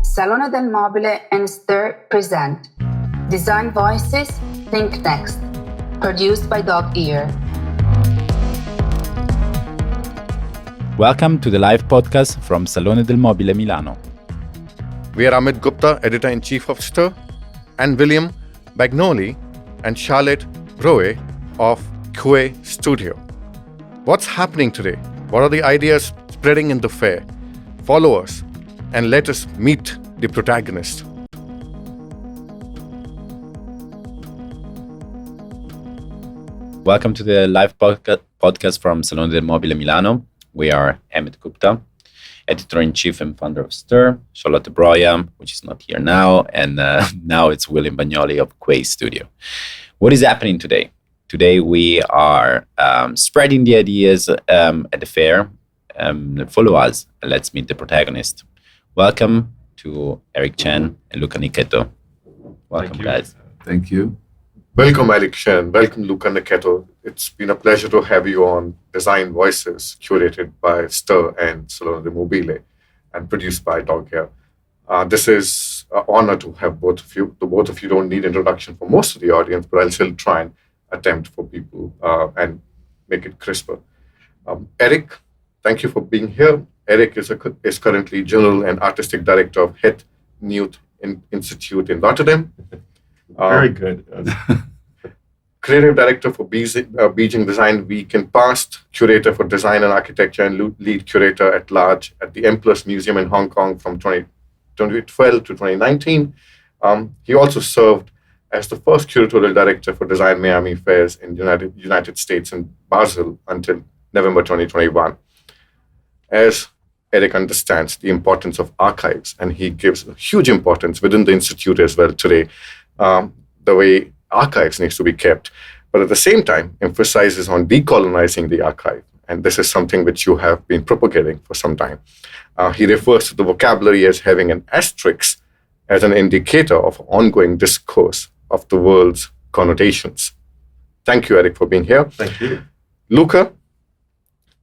Salone del Mobile and Stir present Design Voices, Think Next, produced by Dog Ear. Welcome to the live podcast from Salone del Mobile Milano. We are Amit Gupta, Editor-in-Chief of Stir, and William Bagnoli and Charlotte Bräuer of QA Studio. What's happening today? What are the ideas spreading in the fair? Follow us and let us meet the protagonist. Welcome to the live podcast from Salone del Mobile Milano. We are Amit Gupta, Editor-in-Chief and founder of Stir, Charlotte Bräuer, which is not here now, and now it's William Bagnoli of QA Studio. What is happening today? Today we are spreading the ideas at the fair. Follow us and let's meet the protagonist. Welcome to Aric Chen and Luca Nichetto. Welcome, guys. Thank you. Welcome, Aric Chen. Welcome, Luca Nichetto. It's been a pleasure to have you on Design Voices, curated by Stir and Salone del Mobile and produced by Dog Ear. This is an honor to have both of you. The both of you don't need introduction for most of the audience, but I'll still try and attempt for people and make it crisper. Aric, thank you for being here. Aric is currently General and Artistic Director of Het Nieuws Institute in Rotterdam. Very good. Creative Director for Beijing Design Week in past, Curator for Design and Architecture, and Lead Curator at Large at the M+ Museum in Hong Kong from 2012 to 2019. He also served as the first Curatorial Director for Design Miami Fairs in the United States in Basel until November 2021. As Aric understands the importance of archives, and he gives a huge importance within the Institute as well today, the way archives needs to be kept, but at the same time emphasizes on decolonizing the archive. And this is something which you have been propagating for some time. He refers to the vocabulary as having an asterisk as an indicator of ongoing discourse of the world's connotations. Thank you, Aric, for being here. Thank you. Luca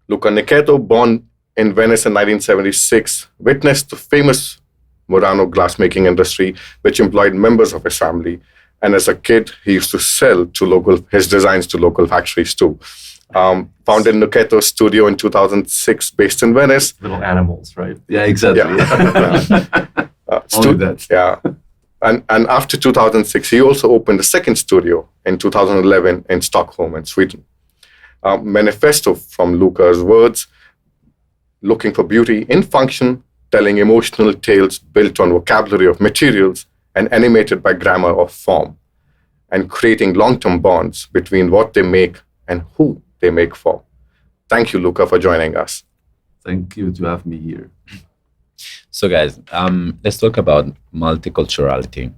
Nichetto, born in Venice in 1976, witnessed the famous Murano glassmaking industry, which employed members of his family. And as a kid, he used to sell his designs to local factories too. Founded Nichetto Studio in 2006, based in Venice. Little animals, right? Yeah, exactly. Only that. Yeah. And after 2006, he also opened a second studio in 2011 in Stockholm in Sweden. Manifesto from Luca's words, looking for beauty in function, telling emotional tales built on vocabulary of materials and animated by grammar of form, and creating long-term bonds between what they make and who they make for. Thank you, Luca, for joining us. Thank you to have me here. So, guys, let's talk about multiculturality.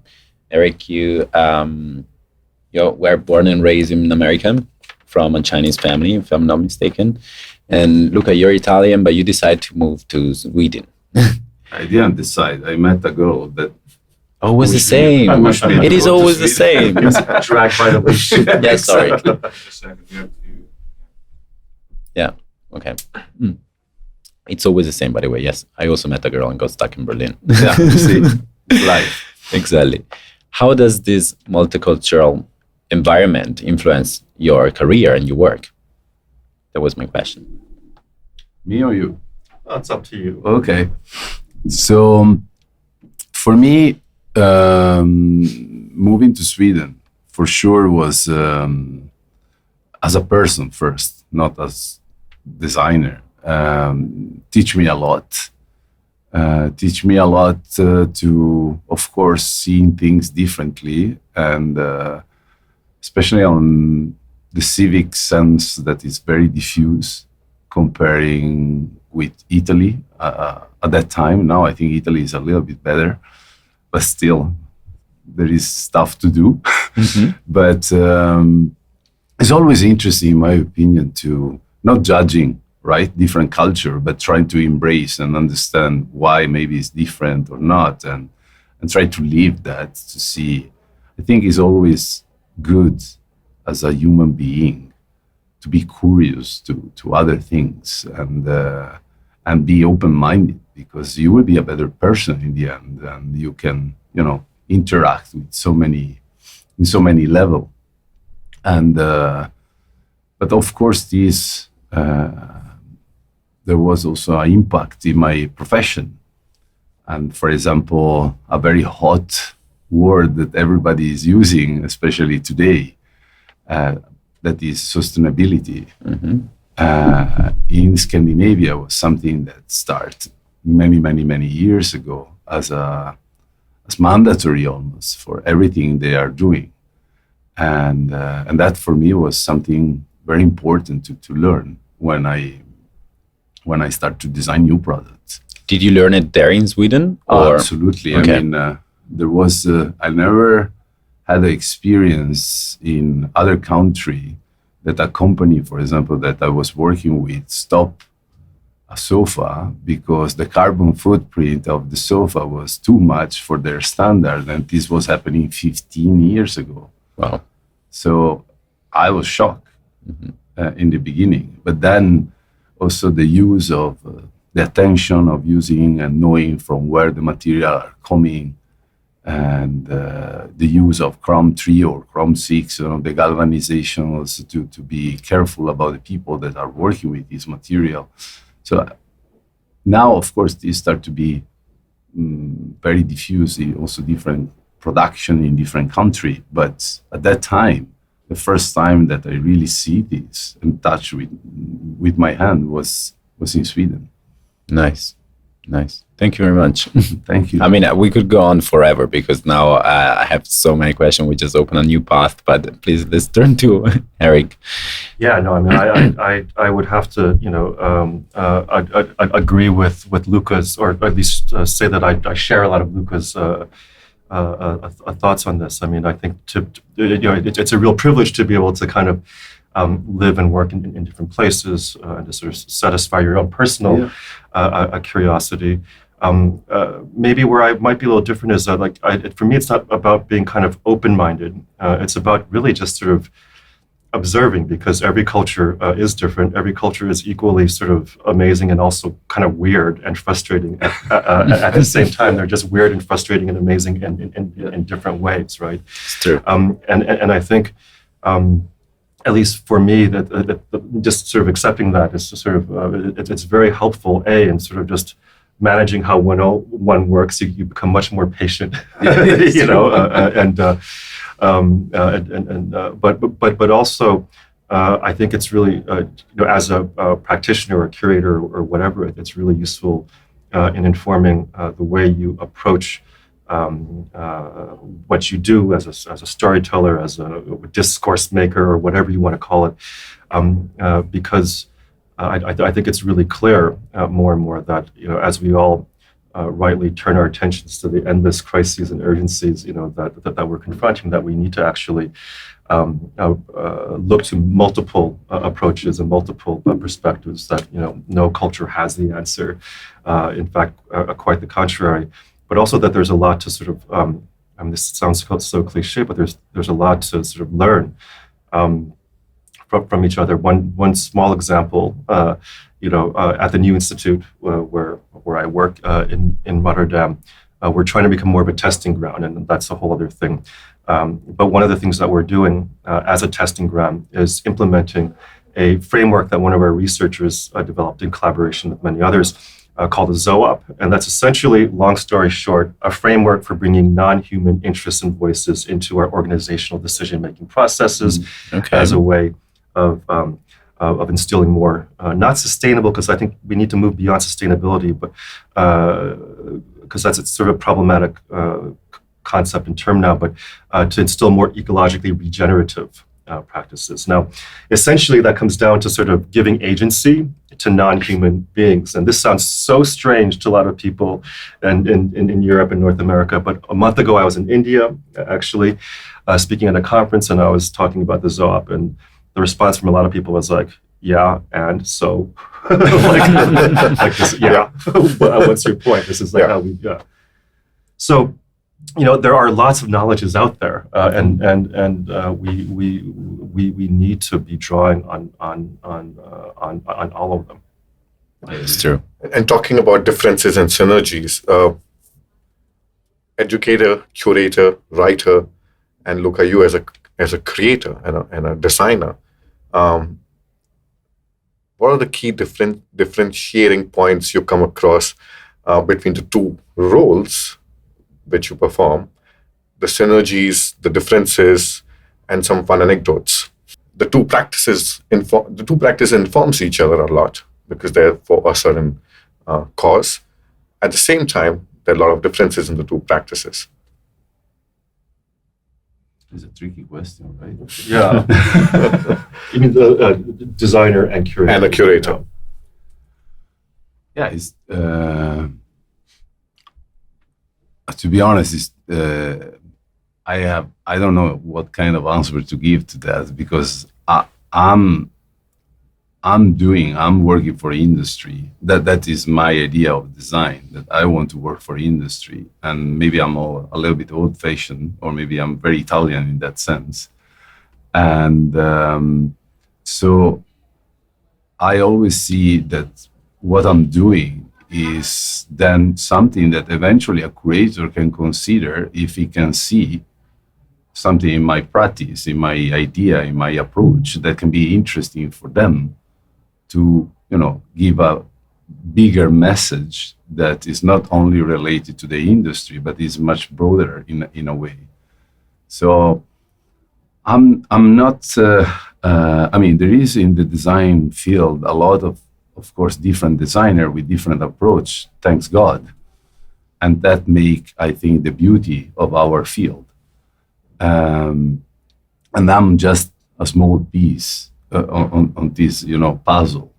Aric, you were born and raised in America from a Chinese family, if I'm not mistaken. And Luca, you're Italian, but you decided to move to Sweden. I didn't decide. I met a girl that always the same. It is always the same. Dragged by the leash. Yeah, sorry. Yeah, okay. It's always the same, by the way. Yes, I also met a girl and got stuck in Berlin. Yeah, you see, life. Exactly. How does this multicultural environment influence your career and your work? That was my question. Me or you? Well, it's up to you. Okay. So, for me, moving to Sweden for sure was as a person first, not as designer. Teach me a lot. To, of course, seeing things differently, and especially on the civic sense that is very diffuse comparing with Italy at that time. Now I think Italy is a little bit better, but still there is stuff to do. Mm-hmm. But it's always interesting, in my opinion, to not judging, right, different culture, but trying to embrace and understand why maybe it's different or not, and try to live that, to see. I think it's always good as a human being to be curious to other things, and and be open-minded, because you will be a better person in the end, and you can, interact with in so many levels. And but of course, there was also an impact in my profession. And for example, a very hot word that everybody is using, especially today, that is sustainability. In Scandinavia was something that started many years ago as mandatory almost for everything they are doing. And that for me was something very important to learn when I start to design new products. Did you learn it there in Sweden? Or? Absolutely. Okay. I mean, there was, I never had the experience in other country that a company, for example, that I was working with stopped a sofa because the carbon footprint of the sofa was too much for their standard. And this was happening 15 years ago. Wow. So I was shocked in the beginning. But then also the use of the attention of using and knowing from where the material are coming, and the use of Chrome 3 or Chrome 6, the galvanization also to be careful about the people that are working with this material. So now, of course, these start to be very diffuse, also different production in different countries. But at that time, the first time that I really see this and touch with my hand was in Sweden. Nice. Thank you very much. Thank you. I mean, we could go on forever because now I have so many questions. We just open a new path. But please, let's turn to Aric. Yeah, no, I mean, I would have to, agree with Luca's, or at least say that I share a lot of Luca's thoughts on this. I mean, I think it's a real privilege to be able to kind of live and work in different places and to sort of satisfy your own personal curiosity. Maybe where I might be a little different is that, for me, it's not about being kind of open-minded. It's about really just sort of observing, because every culture is different. Every culture is equally sort of amazing and also kind of weird and frustrating at the same time. They're just weird and frustrating and amazing in different ways, right? It's true. And I think, at least for me, that just sort of accepting that is sort of it's very helpful. In sort of just managing how one works, you become much more patient, but also I think it's really as a practitioner or curator or whatever, it's really useful in informing the way you approach what you do as a storyteller, as a discourse maker, or whatever you want to call it, because I think it's really clear more and more that as we all rightly turn our attentions to the endless crises and urgencies that we're confronting, that we need to actually look to multiple approaches and multiple perspectives. That no culture has the answer. In fact, quite the contrary. But also that there's a lot to sort of, this sounds so cliche, but there's a lot to sort of learn from each other. One small example, at the New Institute where I work in Rotterdam, we're trying to become more of a testing ground, and that's a whole other thing. But one of the things that we're doing as a testing ground is implementing a framework that one of our researchers developed in collaboration with many others, called a ZOOP. And that's essentially, long story short, a framework for bringing non-human interests and voices into our organizational decision-making processes as a way of instilling more, not sustainable, because I think we need to move beyond sustainability, but because that's sort of a problematic concept and term now, but to instill more ecologically regenerative practices. Now, essentially, that comes down to sort of giving agency to non-human beings. And this sounds so strange to a lot of people in Europe and North America. But a month ago, I was in India, actually, speaking at a conference, and I was talking about the ZOOP. And the response from a lot of people was like, yeah, and so? like this, yeah. What's your point? This is like how we, So, there are lots of knowledges out there, and we need to be drawing on all of them. It's true. And talking about differences and synergies, educator, curator, writer, and Luca, you as a creator and a designer, what are the key differentiating points you come across between the two roles which you perform, the synergies, the differences, and some fun anecdotes? The two practices informs each other a lot because they're for a certain cause. At the same time, there are a lot of differences in the two practices. It's a tricky question, right? Yeah. You mean the designer and curator? And a curator. Yeah, it's to be honest, I don't know what kind of answer to give to that because I'm working for industry. That is my idea of design, that I want to work for industry. And maybe I'm a little bit old-fashioned, or maybe I'm very Italian in that sense. And so I always see that what I'm doing is then something that eventually a curator can consider if he can see something in my practice, in my idea, in my approach that can be interesting for them to, give a bigger message that is not only related to the industry, but is much broader in a way. So I'm not, there is in the design field a lot of course, different designer with different approach, thanks God. And that make, I think, the beauty of our field. And I'm just a small piece on this, puzzle.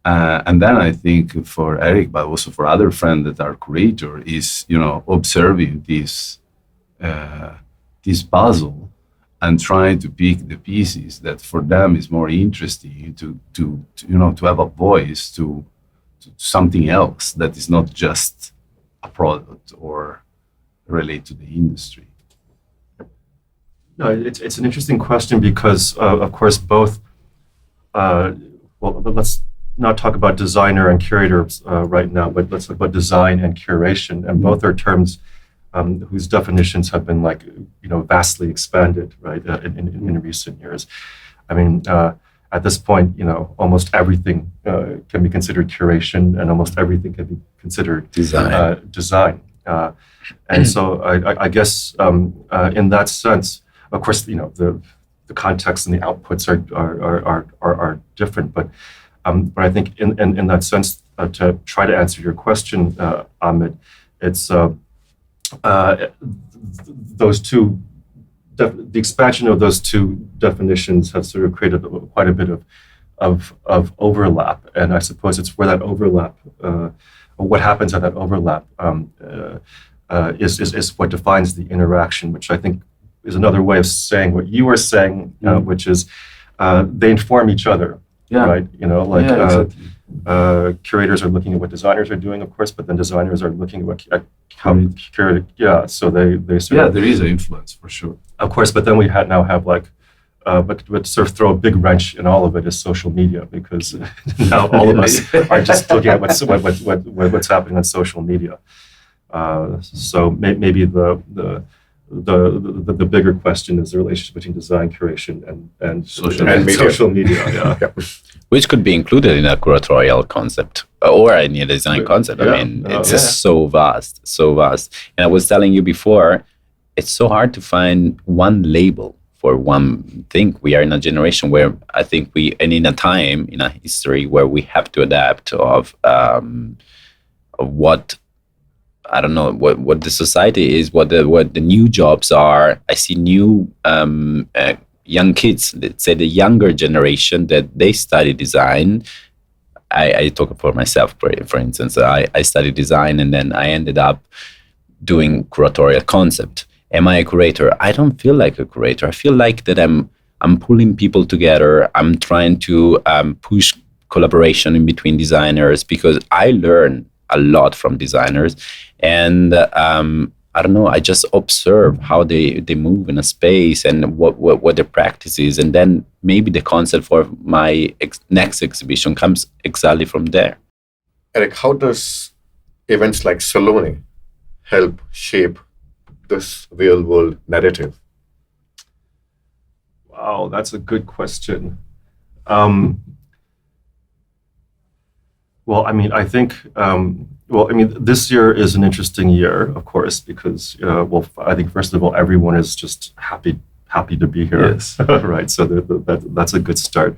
And then I think for Aric, but also for other friends that are curator, is observing this puzzle and trying to pick the pieces that for them is more interesting to have a voice to something else that is not just a product or relate to the industry. No, it's an interesting question because, of course, both. Let's not talk about designer and curator right now, but let's talk about design and curation, and both are terms whose definitions have been vastly expanded, right, in recent years. I mean, at this point, almost everything can be considered curation, and almost everything can be considered design. And so I guess in that sense, of course, the context and the outputs are different, but I think in that sense, to try to answer your question, Amit, it's those two. The expansion of those two definitions have sort of created quite a bit of overlap, and I suppose it's where that overlap, or what happens at that overlap, is what defines the interaction, which I think is another way of saying what you were saying, which is they inform each other, right? Exactly. Curators are looking at what designers are doing, of course, but then designers are looking at how curator. Yeah, so they sort of, there is an influence for sure, of course. But then we now have but sort of throw a big wrench in all of it is social media, because now all of us are just looking at what's happening on social media. So maybe the bigger question is the relationship between design curation and social media. Yeah. Which could be included in a curatorial concept or any design concept. Yeah. I mean, it's just so vast. And I was telling you before, it's so hard to find one label for one thing. We are in a generation where I think in a time, in a history where we have to adapt of what, I don't know, what the society is, what the new jobs are. I see new young kids, let's say the younger generation, that they study design. I talk for myself, for instance. I studied design and then I ended up doing curatorial concept. Am I a curator? I don't feel like a curator. I feel like that I'm pulling people together. I'm trying to push collaboration in between designers, because I learn a lot from designers, and I don't know, I just observe how they move in a space and what their practice is, and then maybe the concept for my next exhibition comes exactly from there. Aric, how does events like Salone help shape this real world narrative? Wow, that's a good question. Well, I mean, I think, this year is an interesting year, of course, because, I think, first of all, everyone is just happy to be here. Yes. Right? So that's a good start.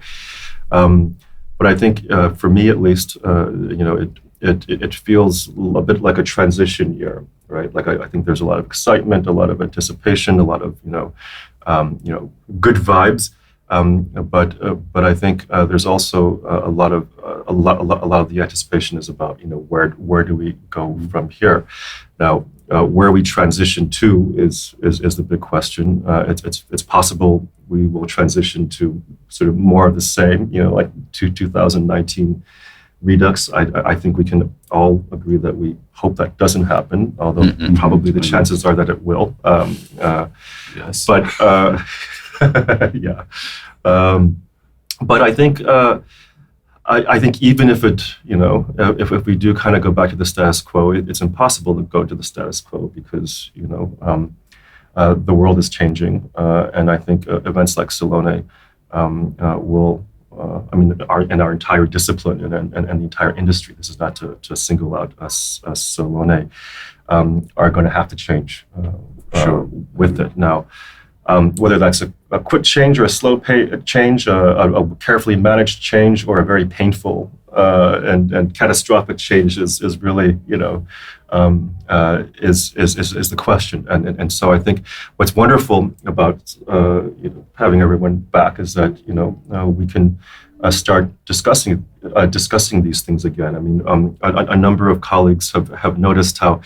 But I think, for me at least, it feels a bit like a transition year, right? Like I think there's a lot of excitement, a lot of anticipation, a lot of, good vibes. But I think there's also a lot of the anticipation is about where do we go from here. Now where we transition to is the big question. It's possible we will transition to sort of more of the same, like 2019 redux. I think we can all agree that we hope that doesn't happen, although probably the chances are that it will. Yes. But yeah. But I think I think even if it, if we do kind of go back to the status quo, it's impossible to go to the status quo because the world is changing, and I think events like Salone will. Our entire discipline and the entire industry. This is not to single out us Salone, are going to have to change with it now. Whether that's a quick change or a slow change, a carefully managed change, or a very painful and catastrophic change is really is the question. And so I think what's wonderful about having everyone back is that we can start discussing these things again. I mean, a number of colleagues have noticed how.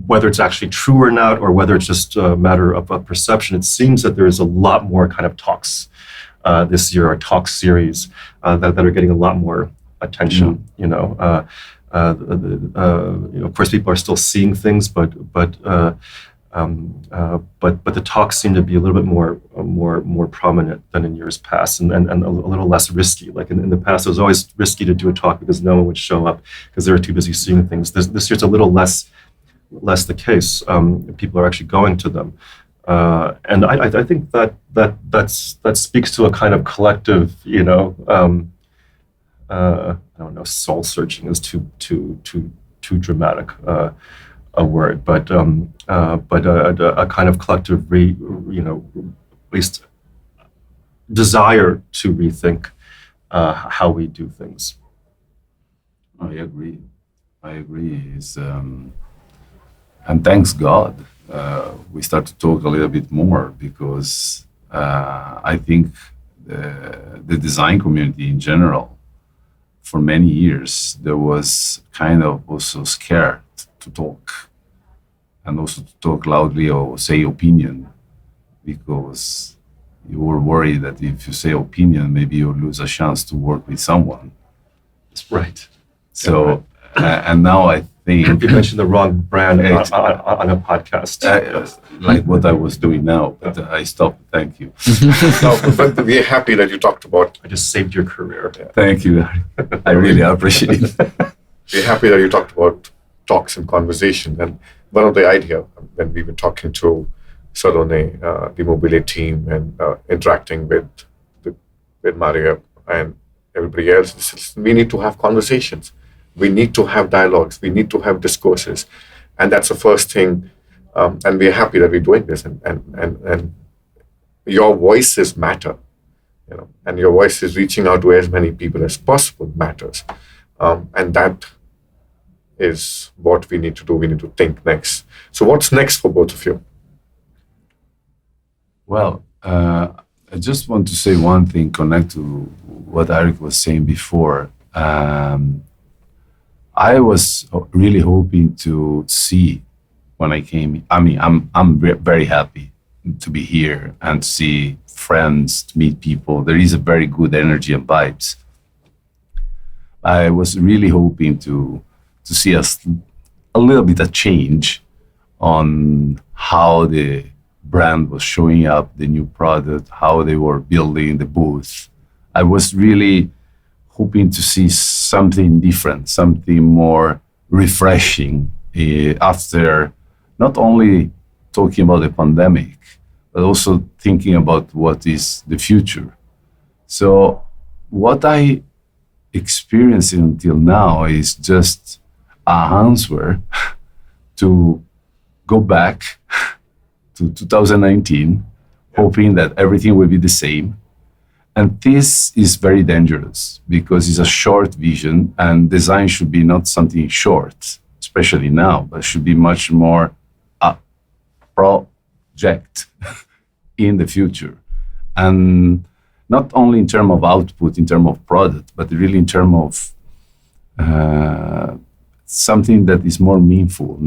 Whether it's actually true or not, or whether it's just a matter of perception, it seems that there is a lot more kind of talks this year, or talk series that are getting a lot more attention. Of course, people are still seeing things, but the talks seem to be a little bit more prominent than in years past, and a little less risky. Like in the past, it was always risky to do a talk because no one would show up because they were too busy seeing things. This year's a little less the case. People are actually going to them, and I think that speaks to a kind of collective, I don't know, soul searching is too dramatic a word, but a kind of collective at least desire to rethink how we do things. I agree. It's, and thanks God, we start to talk a little bit more because I think the design community in general, for many years, there was kind of also scared to talk, and also to talk loudly or say opinion, because you were worried that if you say opinion, maybe you'll lose a chance to work with someone. That's right. So, and now I think you mentioned the wrong brand on a podcast. Like what I was doing now, but I stopped. Thank you. No, but we're happy that you talked about. I just saved your career. Thank you. I really appreciate it. We're happy that you talked about talks and conversation. And one of the idea when we were talking to Salone, the Mobile team, and interacting with Maria and everybody else, is we need to have conversations. We need to have dialogues. We need to have discourses, and that's the first thing. And we're happy that we're doing this. And your voices matter, and your voice is reaching out to as many people as possible matters, and that is what we need to do. We need to think next. So, what's next for both of you? Well, I just want to say one thing, connect to what Aric was saying before. I was really hoping to see when I came. I mean, I'm very happy to be here and see friends, to meet people. There is a very good energy and vibes. I was really hoping to see a little bit of change on how the brand was showing up, the new product, how they were building the booth. I was really hoping to see something different, something more refreshing after not only talking about the pandemic, but also thinking about what is the future. So what I experienced until now is just a answer to go back to 2019, hoping that everything will be the same. And this is very dangerous because it's a short vision, and design should be not something short, especially now, but should be much more a project in the future. And not only in terms of output, in terms of product, but really in terms of something that is more meaningful,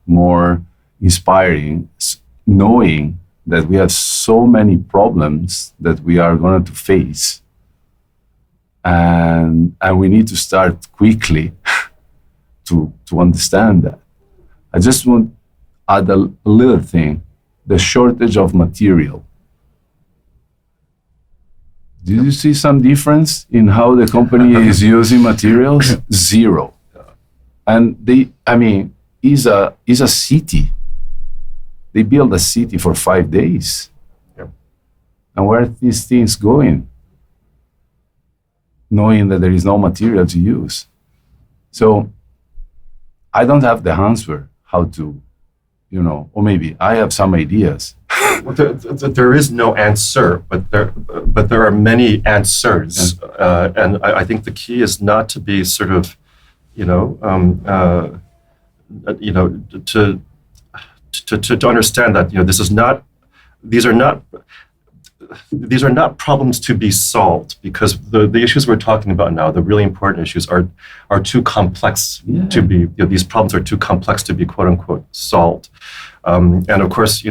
more inspiring, knowing that we have so many problems that we are going to face, and we need to start quickly to understand that. I just want to add a little thing: the shortage of material. Did you see some difference in how the company is using materials? Zero. And is a city. They build a city for 5 days. Yep. And where are these things going? Knowing that there is no material to use. So I don't have the answer how to, or maybe I have some ideas. Well, there is no answer, but there are many answers, and I think the key is not to be sort of, to understand that these are not problems to be solved, because the issues we're talking about now, the really important issues, are too complex to be. These problems are too complex to be quote unquote solved, and of course,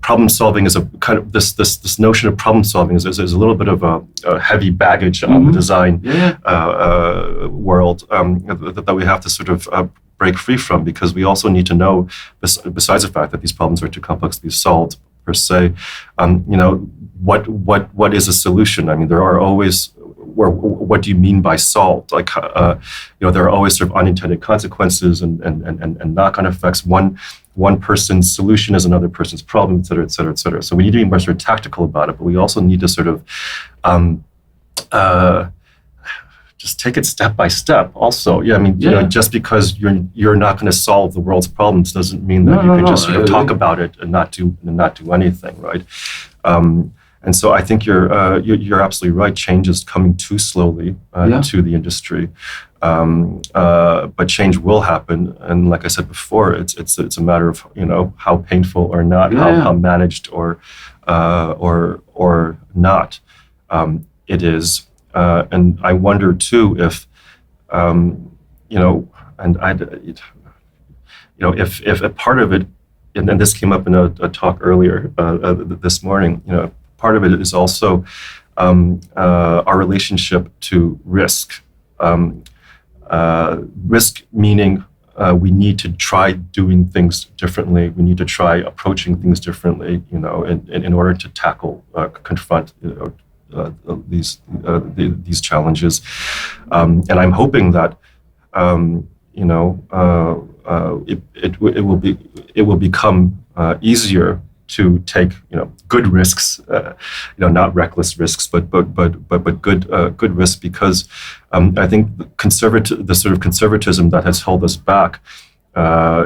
problem solving is a kind of this notion of problem solving is a little bit of a heavy baggage on the design world that we have to sort of break free from, because we also need to know, besides the fact that these problems are too complex to be solved per se, what is a solution? I mean, there are always, what do you mean by solved? Like, there are always sort of unintended consequences and knock-on effects. One person's solution is another person's problem, et cetera, et cetera, et cetera. So we need to be more sort of tactical about it, but we also need to sort of just take it step by step. Also, just because you're not going to solve the world's problems doesn't mean that you can just sort of talk about it and not do anything, right? And so I think you're absolutely right. Change is coming too slowly to the industry, but change will happen. And like I said before, it's a matter of how painful or not, how managed or not it is. And I wonder too if if a part of it, and this came up in a talk earlier this morning, part of it is also our relationship to risk. Risk meaning we need to try doing things differently. We need to try approaching things differently, in order to tackle, confront, these challenges. And I'm hoping that it will become easier to take good risks, not reckless risks, but good risks, because I think the sort of conservatism that has held us back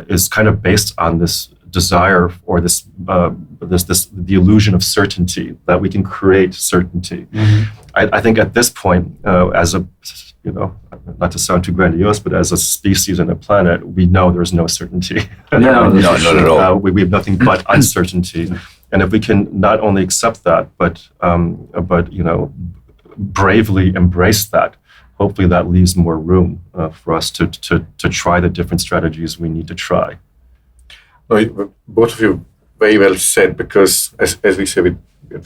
is kind of based on this desire or this the illusion of certainty, that we can create certainty. Mm-hmm. I think at this point, as a not to sound too grandiose, but as a species and a planet, we know there's no certainty. No, not at all. We have nothing but uncertainty, and if we can not only accept that, but bravely embrace that, hopefully that leaves more room for us to try the different strategies we need to try. No, both of you very well said, because as we say, we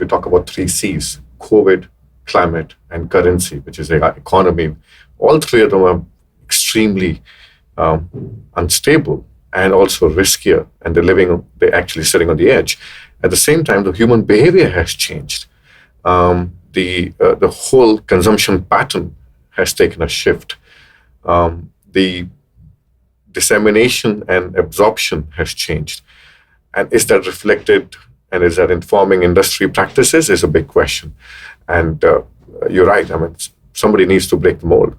talk about 3 C's: COVID, climate, and currency, which is the economy. All 3 of them are extremely unstable and also riskier, and they're actually sitting on the edge. At the same time, the human behavior has changed. The whole consumption pattern has taken a shift. The dissemination and absorption has changed. And is that reflected and is that informing industry practices is a big question. And you're right. I mean, somebody needs to break the mold.